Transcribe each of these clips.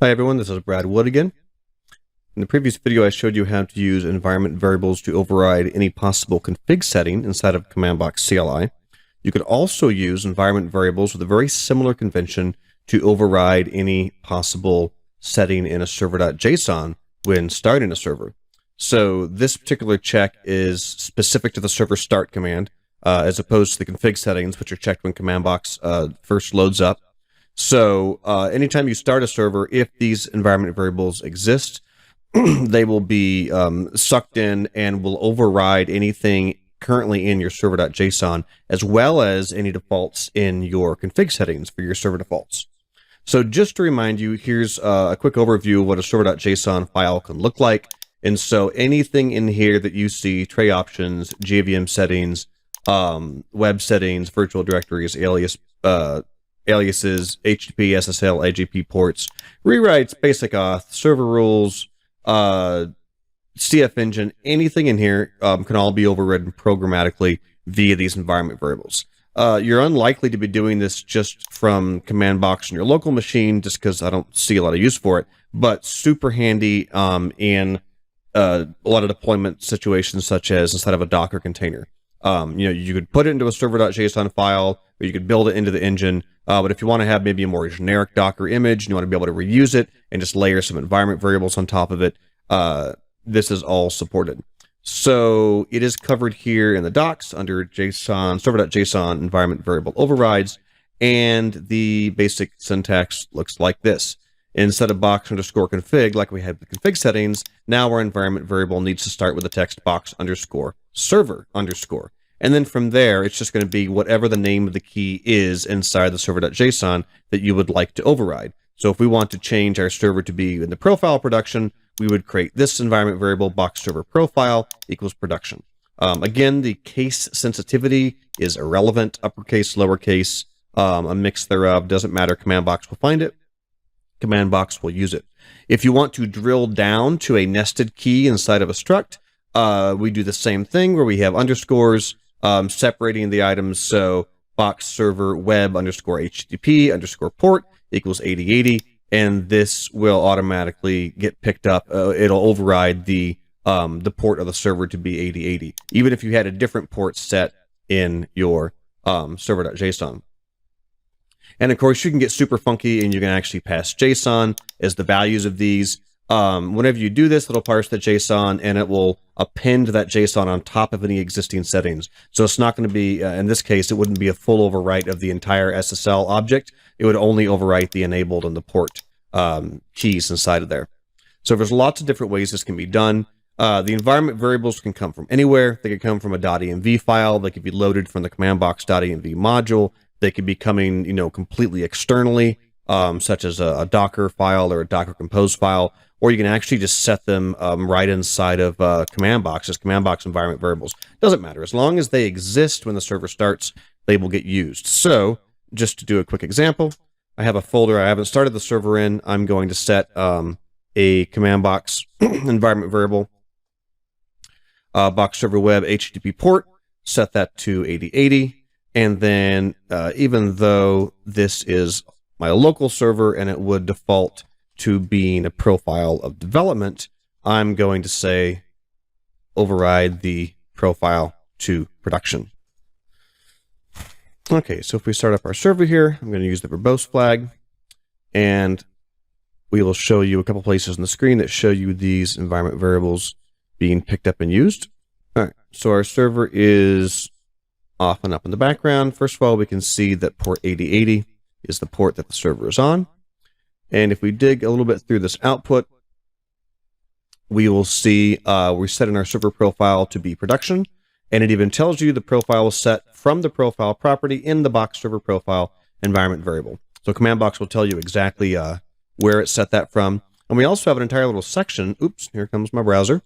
Hi everyone, this is Brad Wood again. In the previous video I showed you how to use environment variables to override any possible config setting inside of CommandBox CLI. You could also use environment variables with a very similar convention to override any possible setting in a server.json when starting a server. So this particular check is specific to the server start command as opposed to the config settings, which are checked when CommandBox first loads up. So anytime you start a server, if these environment variables exist, they will be sucked in and will override anything currently in your server.json, as well as any defaults in your config settings for your server defaults. So just to remind you, here's a quick overview of what a server.json file can look like. And so anything in here that you see, tray options, JVM settings, web settings, virtual directories, aliases, HTTP, SSL, IGP ports, rewrites, basic auth, server rules, CF engine, anything in here can all be overridden programmatically via these environment variables. You're unlikely to be doing this just from CommandBox on your local machine, just because I don't see a lot of use for it, but super handy in a lot of deployment situations, such as inside of a Docker container. You could put it into a server.json file, or you could build it into the engine. But if you want to have maybe a more generic Docker image, and you want to be able to reuse it and just layer some environment variables on top of it, this is all supported. So it is covered here in the docs under JSON, server.json environment variable overrides, and the basic syntax looks like this. Instead of box_config, like we had the config settings, now our environment variable needs to start with the text box_server_. And then from there, it's just going to be whatever the name of the key is inside the server.json that you would like to override. So if we want to change our server to be in the profile production, we would create this environment variable box_server_profile equals production. Again, the case sensitivity is irrelevant, uppercase, lowercase, a mix thereof, doesn't matter. CommandBox will find it. CommandBox will use it. If you want to drill down to a nested key inside of a struct, we do the same thing where we have underscores separating the items. So box server web _HTTP _port equals 8080, and this will automatically get picked up. It'll override the port of the server to be 8080, even if you had a different port set in your server.json. And of course, you can get super funky, and you can actually pass JSON as the values of these. Whenever you do this, it'll parse the JSON, and it will append that JSON on top of any existing settings. So it's not going to be, in this case, it wouldn't be a full overwrite of the entire SSL object. It would only overwrite the enabled and the port keys inside of there. So there's lots of different ways this can be done. The environment variables can come from anywhere. They could come from a .env file. They could be loaded from the CommandBox.env module. They could be coming, completely externally, such as a Docker file or a Docker Compose file, or you can actually just set them right inside of CommandBox as CommandBox environment variables. Doesn't matter. As long as they exist when the server starts, they will get used. So just to do a quick example, I have a folder I haven't started the server in. I'm going to set a CommandBox environment variable, box server web HTTP port, set that to 8080. And then even though this is my local server and it would default to being a profile of development, I'm going to say override the profile to production. Okay, so if we start up our server here, I'm going to use the verbose flag, and we will show you a couple places on the screen that show you these environment variables being picked up and used. All right, so our server is off and up in the background. First of all, we can see that port 8080 is the port that the server is on. And if we dig a little bit through this output, we will see we're setting our server profile to be production, and it even tells you the profile is set from the profile property in the box server profile environment variable. So CommandBox will tell you exactly where it set that from. And we also have an entire little section. Oops, here comes my browser.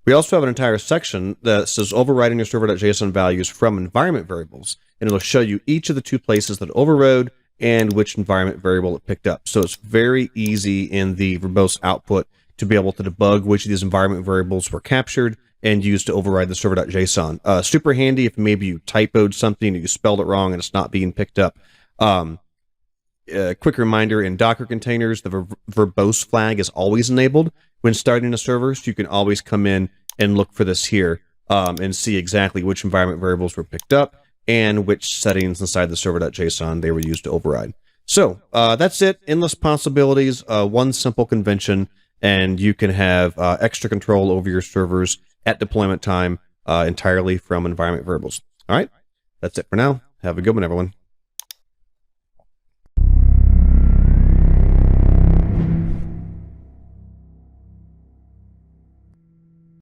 We also have an entire section that says overriding your server.json values from environment variables, and it'll show you each of the two places that overrode and which environment variable it picked up. So it's very easy in the verbose output to be able to debug which of these environment variables were captured and used to override the server.json. Super handy if maybe you typoed something or you spelled it wrong and it's not being picked up. quick reminder, in Docker containers, the verbose flag is always enabled when starting a server, so you can always come in and look for this here and see exactly which environment variables were picked up and which settings inside the server.json they were used to override. So that's it. Endless possibilities, one simple convention, and you can have extra control over your servers at deployment time entirely from environment variables. All right, that's it for now. Have a good one, everyone.